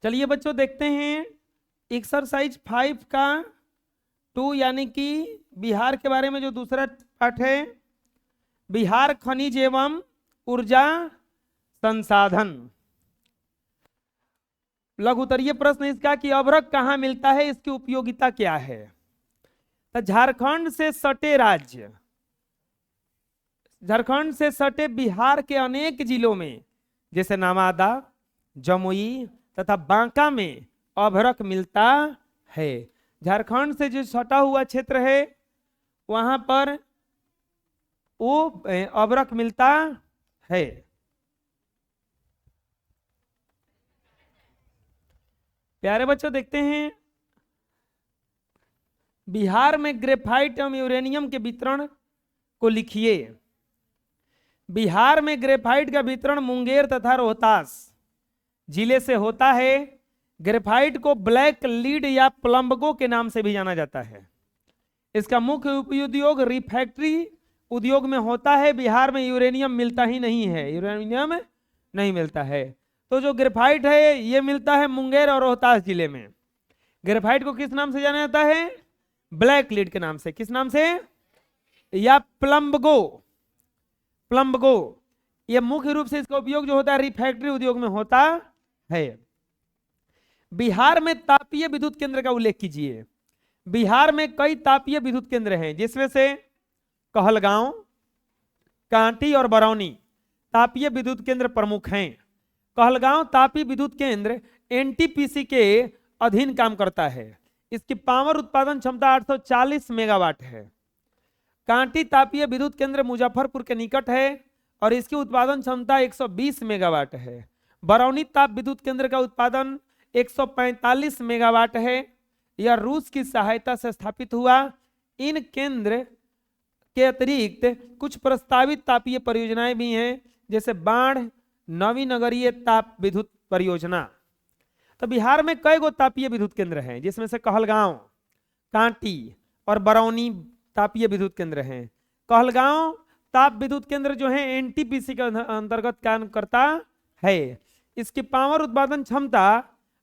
चलिए बच्चों देखते हैं एक्सरसाइज 5 का 2 यानी कि बिहार के बारे में जो दूसरा पाठ है, बिहार खनिज एवं ऊर्जा संसाधन। लघुत्तरीय प्रश्न इसका कि अभ्रक कहाँ मिलता है, इसकी उपयोगिता क्या है। तो झारखंड से सटे राज्य, झारखंड से सटे बिहार के अनेक जिलों में जैसे नवादा, जमुई तथा बांका में अभ्रक मिलता है। झारखंड से जो सटा हुआ क्षेत्र है वहां पर वो अभ्रक मिलता है। प्यारे बच्चों देखते हैं, बिहार में ग्रेफाइट एवं यूरेनियम के वितरण को लिखिए। बिहार में ग्रेफाइट का वितरण मुंगेर तथा रोहतास जिले से होता है। ग्रेफाइट को ब्लैक लीड या प्लम्बगो के नाम से भी जाना जाता है। इसका मुख्य उद्योग रिफैक्ट्री उद्योग में होता है। बिहार में यूरेनियम मिलता ही नहीं है, यूरेनियम नहीं मिलता है। तो जो ग्रेफाइट है ये मिलता है मुंगेर और रोहतास जिले में। ग्रेफाइट को किस नाम से जाना जाता है? ब्लैक लीड के नाम से। किस नाम से? या प्लम्बगो। प्लम्बगो ये मुख्य रूप से इसका उपयोग जो होता है रिफैक्ट्री उद्योग में होता है। बिहार में तापीय विद्युत केंद्र का उल्लेख कीजिए। बिहार में कई तापीय विद्युत केंद्र हैं जिसमें से कहलगांव, कांटी और बरौनी तापीय विद्युत केंद्र प्रमुख हैं। कहलगांव तापीय विद्युत केंद्र एनटीपीसी के अधीन काम करता है। इसकी पावर उत्पादन क्षमता 840 मेगावाट है। कांटी तापीय विद्युत केंद्र मुजफ्फरपुर के निकट है और इसकी उत्पादन क्षमता 120 मेगावाट है। बरौनी ताप विद्युत केंद्र का उत्पादन 145 मेगावाट है। यह रूस की सहायता से स्थापित हुआ। इन केंद्र के अतिरिक्त कुछ प्रस्तावित तापीय परियोजनाएं भी हैं जैसे बाढ़ नवीनगरीय ताप विद्युत परियोजना। तो बिहार में कई गो तापीय विद्युत केंद्र हैं जिसमें से कहलगांव, कांटी और बरौनी तापीय विद्युत केंद्र हैं। कहलगांव ताप विद्युत केंद्र जो है एनटीपीसी के अंतर्गत काम करता है। इसकी पावर उत्पादन क्षमता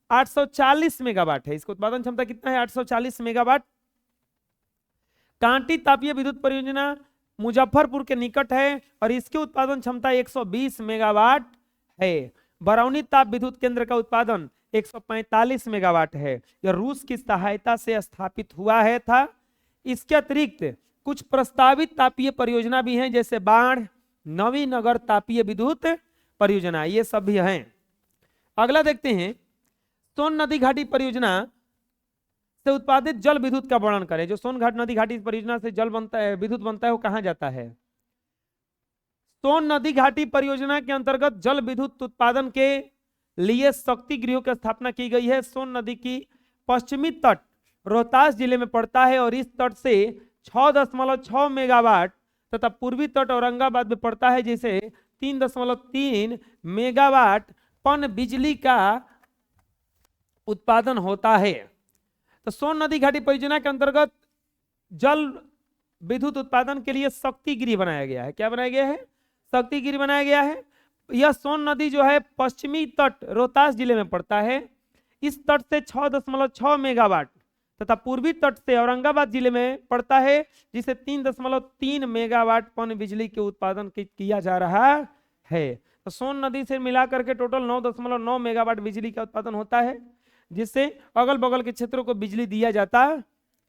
840 मेगावाट है। इसका उत्पादन क्षमता कितना है? 840 मेगावाट। कांटी तापीय विद्युत परियोजना मुजफ्फरपुर के निकट है और इसकी उत्पादन क्षमता 120 मेगावाट है। बरौनी ताप विद्युत केंद्र का उत्पादन 145 मेगावाट है। यह रूस की सहायता से स्थापित हुआ है था। इसके अतिरिक्त कुछ प्रस्तावित तापीय परियोजना भी हैं जैसे बाढ़ नवीनगर तापीय विद्युत परियोजना, ये सब भी हैं। अगला देखते हैं, सोन नदी घाटी परियोजना से उत्पादित जल विद्युत का वर्णन करें। जो सोन नदी घाटी परियोजना से जल बनता है, विद्युत बनता है, वो कहां जाता है? सोन नदी घाटी परियोजना के अंतर्गत जल विद्युत उत्पादन के लिए शक्ति गृहों की स्थापना की गई है। सोन नदी की पश्चिमी तट रोहतास जिले में पड़ता है और इस तट से 6.6 मेगावाट तथा पूर्वी तट औरंगाबाद में पड़ता है जिसे 3.3 मेगावाट पन बिजली का उत्पादन होता है। तो सोन नदी घाटी परियोजना के अंतर्गत जल विद्युत उत्पादन के लिए शक्ति गृह बनाया गया है। क्या बनाया गया है? शक्ति गृह बनाया गया है। यह सोन नदी जो है पश्चिमी तट रोहतास जिले में पड़ता है। इस तट से 6.6 मेगावाट तथा पूर्वी तट से औरंगाबाद जिले में पड़ता है जिसे 3.3 मेगावाट पन बिजली के उत्पादन किया जा रहा है। तो सोन नदी से मिलाकर के टोटल 9.9 मेगावाट बिजली का उत्पादन होता है जिससे अगल बगल के क्षेत्रों को बिजली दिया जाता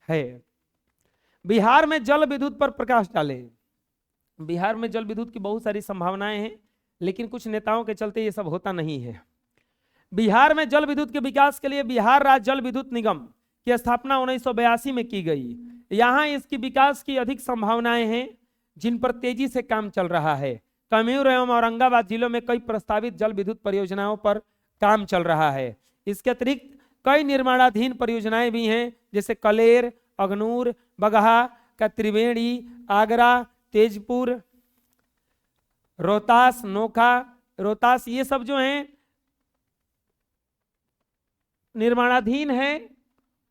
है। बिहार में जल विद्युत पर प्रकाश डालें। बिहार में जल विद्युत की बहुत सारी संभावनाएं हैं लेकिन कुछ नेताओं के चलते ये सब होता नहीं है। बिहार में जल विद्युत के विकास के लिए बिहार राज्य जल विद्युत निगम की स्थापना 1982 में की गई। यहाँ इसकी विकास की अधिक संभावनाएं हैं जिन पर तेजी से काम चल रहा है। कैमूर एवं औरंगाबाद जिलों में कई प्रस्तावित जल विद्युत परियोजनाओं पर काम चल रहा है। इसके अतिरिक्त कई निर्माणाधीन परियोजनाएं भी हैं जैसे कलेर, अगनूर, बगहा का त्रिवेणी, आगरा, तेजपुर, रोहतास, नोखा, रोहतास, ये सब जो हैं निर्माणाधीन है।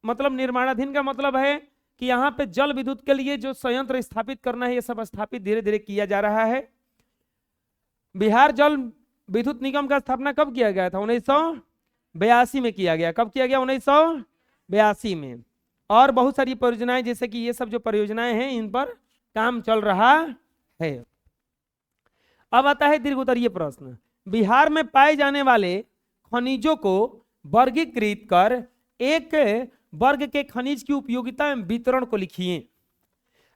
मतलब निर्माणाधीन का मतलब है कि यहाँ पे जल विद्युत के लिए जो संयंत्र स्थापित करना है ये सब स्थापित धीरे धीरे किया जा रहा है। बिहार जल विद्युत निगम का स्थापना कब किया गया था? 82 में किया गया। कब किया गया? 1982 में। और बहुत सारी परियोजनाएं, जैसे कि ये सब जो परियोजनाएं हैं इन पर काम चल रहा है। अब आता है दीर्घ उत्तरीय प्रश्न। बिहार में पाए जाने वाले खनिजों को वर्गीकृत कर एक वर्ग के खनिज की उपयोगिता एवं वितरण को लिखिए।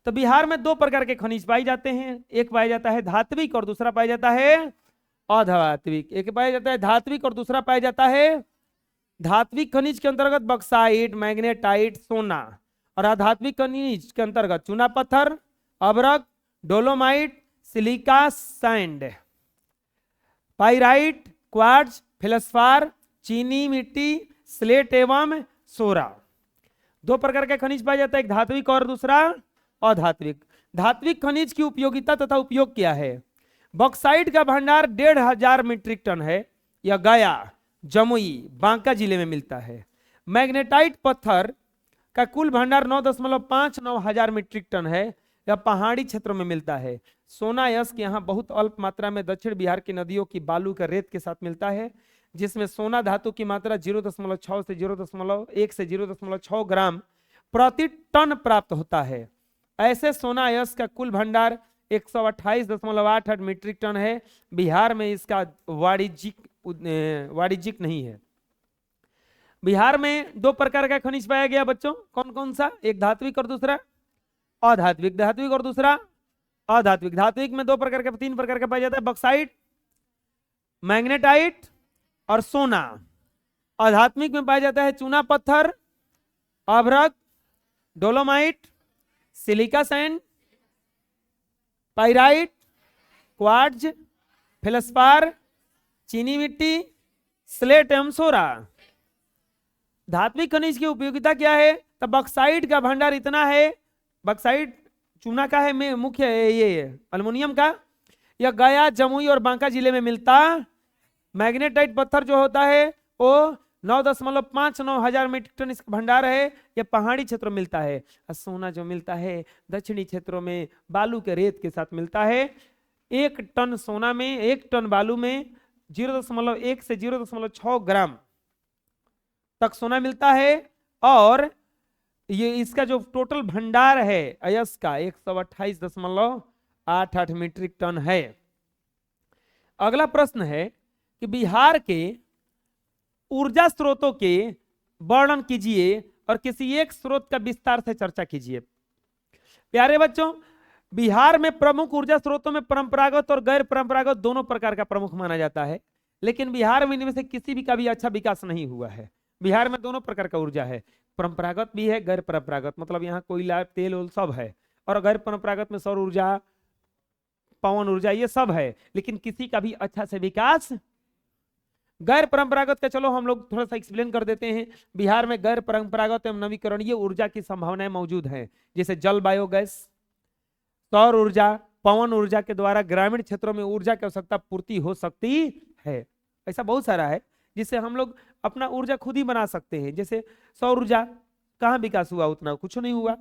तो बिहार में दो प्रकार के खनिज पाए जाते हैं, एक पाया जाता है धात्विक और दूसरा पाया जाता है अधात्विक। एक पाया जाता है धात्विक और दूसरा पाया जाता है धात्विक खनिज के अंतर्गत बक्साइट, मैग्नेटाइट, सोना, और अधात्विक खनिज के अंतर्गत चूना पत्थर, अभ्रक, dolomite, silica sand, pyrite, quartz, feldspar, चीनी मिट्टी, स्लेट एवं सोरा। दो प्रकार के खनिज पाया जाता है, एक धात्विक और दूसरा अधात्विक। धात्विक खनिज की उपयोगिता तथा उपयोग क्या है? बॉक्साइट का भंडार 1500 मीट्रिक टन है। यह गया, जमुई, बांका जिले में मिलता है। मैग्नेटाइट पत्थर का कुल भंडार 9.59 हजार मीट्रिक टन है। यह पहाड़ी क्षेत्रों में मिलता है। सोना यस्क यहाँ बहुत अल्प मात्रा में दक्षिण बिहार की नदियों की बालू का रेत के साथ मिलता है, जिसमें सोना धातु की मात्रा 0.6 से 0.1 से 0.6 ग्राम प्रति टन प्राप्त होता है। ऐसे सोना यस्क का कुल भंडार 128.88 मीट्रिक टन है। बिहार में इसका वाणिज्यिक नहीं है। बिहार में दो प्रकार का खनिज पाया गया बच्चों, कौन कौन सा? एक धात्विक और दूसरा अधात्विक। धात्विक और दूसरा अधात्विक। धात्विक में दो प्रकार का, तीन प्रकार का पाया जाता है, बॉक्साइट, मैग्नेटाइट और सोना। अधात्मिक में पाया जाता है चूना पत्थर, अभ्रक, dolomite, silica sand, pyrite, quartz, feldspar, चीनी मिट्टी, स्लेट एवं सोरा। धात्विक खनिज की उपयोगिता क्या है? तो बॉक्साइट का भंडार इतना है, बॉक्साइट चूना का है में मुख्य ये अल्युमिनियम का। यह गया, जमुई और बांका जिले में मिलता। मैग्नेटाइट पत्थर जो होता है वो 9.59 हजार मीट्रिक टन इसका भंडार है। यह पहाड़ी क्षेत्रों में मिलता है। और सोना जो मिलता है दक्षिणी क्षेत्रों में बालू के रेत के साथ मिलता है। 1 टन सोना में, 1 टन बालू में 0.1 से 0.6 ग्राम तक सोना मिलता है। और ये इसका जो टोटल भंडार है अयस्क का 128.88 मीट्रिक टन है। अगला प्रश्न है कि बिहार के ऊर्जा स्रोतों के वर्णन कीजिए और किसी एक स्रोत का विस्तार से चर्चा कीजिए। प्यारे बच्चों, बिहार में प्रमुख ऊर्जा स्रोतों में परंपरागत और गैर परंपरागत दोनों प्रकार का प्रमुख माना जाता है, लेकिन बिहार में इनमें से किसी भी का भी अच्छा विकास नहीं हुआ है। बिहार में दोनों प्रकार का ऊर्जा है, परंपरागत भी है, गैर परंपरागत, मतलब यहाँ कोयला, तेल उल सब है। और गैर परंपरागत में सौर ऊर्जा, पवन ऊर्जा, ये सब है, लेकिन किसी का भी अच्छा से विकास। गैर परंपरागत का चलो हम लोग थोड़ा सा एक्सप्लेन कर देते हैं। बिहार में गैर परंपरागत एवं नवीकरणीय ऊर्जा की संभावनाएं मौजूद हैं, जैसे जल बायोगैस, सौर ऊर्जा, पवन ऊर्जा के द्वारा ग्रामीण क्षेत्रों में ऊर्जा की आवश्यकता पूर्ति हो सकती है। ऐसा बहुत सारा है जिससे हम लोग अपना ऊर्जा खुद ही बना सकते हैं। जैसे सौर ऊर्जा कहाँ विकास हुआ? उतना कुछ नहीं हुआ।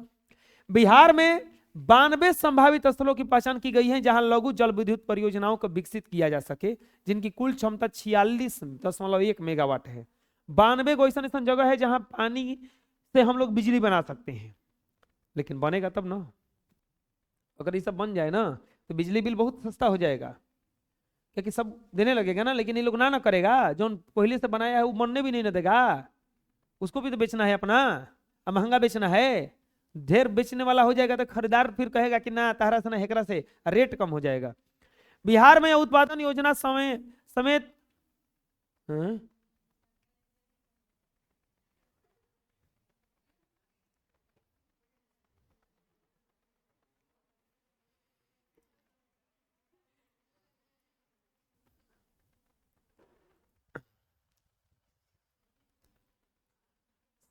बिहार में 92 संभावित स्थलों की पहचान की गई है जहां लघु जल विद्युत परियोजनाओं को विकसित किया जा सके, जिनकी कुल क्षमता 46.1 मेगावाट है। 92 को ऐसा जगह है जहां पानी से हम लोग बिजली बना सकते हैं, लेकिन बनेगा तब ना। अगर ये सब बन जाए ना तो बिजली बिल बहुत सस्ता हो जाएगा, क्योंकि सब देने लगेगा ना। लेकिन ये लोग ना करेगा, जो पहले से बनाया है वो बनने भी नहीं ना देगा, उसको भी तो बेचना है अपना, अब महंगा बेचना है। ढेर बेचने वाला हो जाएगा तो खरीदार फिर कहेगा कि ना तारा से ना हेकरा से, रेट कम हो जाएगा। बिहार में उत्पादन योजना समेत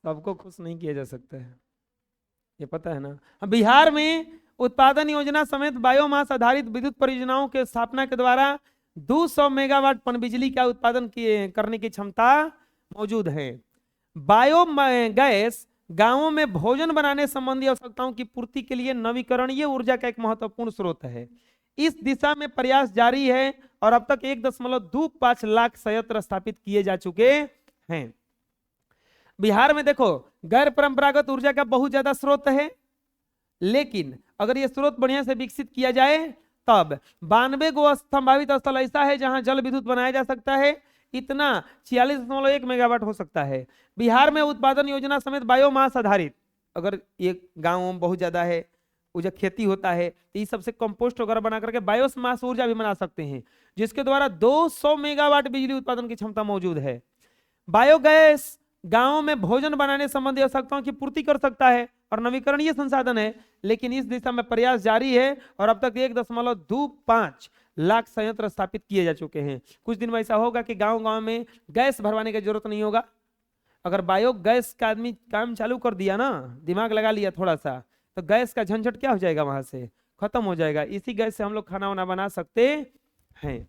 सबको खुश नहीं किया जा सकता है, ये पता है ना। बिहार में उत्पादन योजना समेत बायोमास आधारित विद्युत परियोजनाओं के स्थापना के द्वारा 200 मेगावाट पनबिजली का उत्पादन करने की क्षमता मौजूद है। बायोगैस गांवों में भोजन बनाने संबंधी आवश्यकताओं की पूर्ति के लिए नवीकरणीय ऊर्जा का एक महत्वपूर्ण स्रोत है। इस दिशा में प्रयास जारी है और अब तक 1.25 लाख संयंत्र स्थापित किए जा चुके हैं। बिहार में देखो गैर परंपरागत ऊर्जा का बहुत ज्यादा स्रोत है, लेकिन अगर ये स्रोत बढ़िया से विकसित किया जाए तब 92 गो संभावित स्थल ऐसा है जहां जल विद्युत बनाया जा सकता है। इतना 46.1 मेगावाट हो सकता है। बिहार में उत्पादन योजना समेत बायोमास आधारित, अगर ये गाँव में बहुत ज्यादा है, वो जब खेती होता है तो इस सबसे कंपोस्ट वगैरह बना करके बायोमास ऊर्जा भी बना सकते हैं, जिसके द्वारा 200 मेगावाट बिजली उत्पादन की क्षमता मौजूद है। बायोगैस गांव में भोजन बनाने संबंधी आवश्यकताओं की पूर्ति कर सकता है और नवीकरणीय संसाधन है, लेकिन इस दिशा में प्रयास जारी है और अब तक 1.25 लाख संयंत्र स्थापित किए जा चुके हैं। कुछ दिन में ऐसा होगा कि गांव गांव में गैस भरवाने की जरूरत नहीं होगा। अगर बायोगैस का आदमी काम चालू कर दिया ना, दिमाग लगा लिया थोड़ा सा, तो गैस का झंझट क्या हो जाएगा, वहां से खत्म हो जाएगा। इसी गैस से हम लोग खाना वाना बना सकते हैं।